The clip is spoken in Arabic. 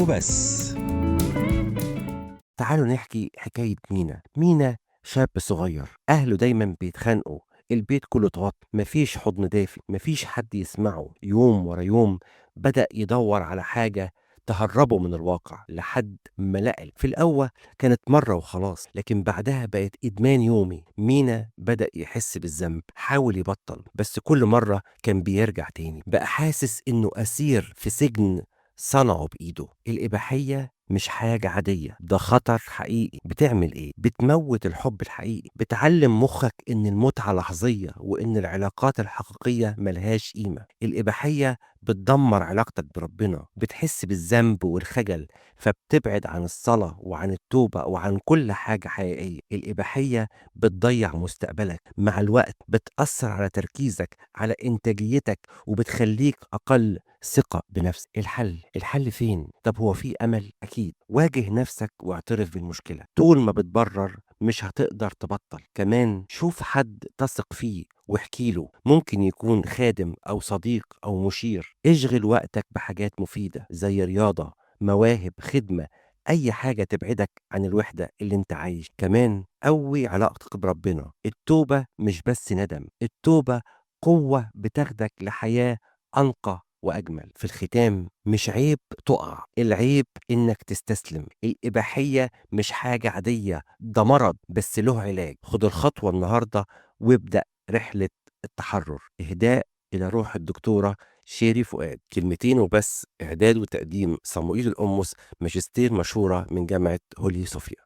وبس. تعالوا نحكي حكاية مينا. مينا شاب صغير، أهله دايما بيتخانقوا، البيت كله توتر، مفيش حضن دافي، مفيش حد يسمعه. يوم ورا يوم بدأ يدور على حاجة تهربه من الواقع لحد ما لقى. في الأول كانت مرة وخلاص، لكن بعدها بقت إدمان يومي. مينا بدأ يحس بالذنب، حاول يبطل بس كل مرة كان بيرجع تاني. بقى حاسس إنه أسير في سجن صنعه بإيده. الإباحية مش حاجة عادية، ده خطر حقيقي. بتعمل ايه؟ بتموت الحب الحقيقي، بتعلم مخك ان المتعة لحظية وان العلاقات الحقيقية ملهاش قيمة. الإباحية بتدمر علاقتك بربنا، بتحس بالذنب والخجل، فبتبعد عن الصلاة وعن التوبة وعن كل حاجة حقيقية. الإباحية بتضيع مستقبلك، مع الوقت بتأثر على تركيزك، على إنتاجيتك، وبتخليك أقل ثقة بنفسك. الحل فين؟ طب هو في أمل؟ أكيد. واجه نفسك واعترف بالمشكلة. طول ما بتبرر مش هتقدر تبطل. كمان شوف حد تثق فيه واحكي له، ممكن يكون خادم أو صديق أو مشير. اشغل وقتك بحاجات مفيدة زي رياضة، مواهب، خدمة، أي حاجة تبعدك عن الوحدة اللي انت عايش. كمان قوي علاقتك بربنا. التوبة مش بس ندم، التوبة قوة بتاخدك لحياة أنقى وأجمل. في الختام، مش عيب تقع، العيب إنك تستسلم. الإباحية مش حاجة عادية، ده مرض بس له علاج. خد الخطوة النهاردة وابدأ رحلة التحرر. إهداء إلى روح الدكتورة شيري فؤاد. كلمتين وبس. إعداد وتقديم صموئيل الأمس، ماجستير مشهورة من جامعة هولي صوفيا.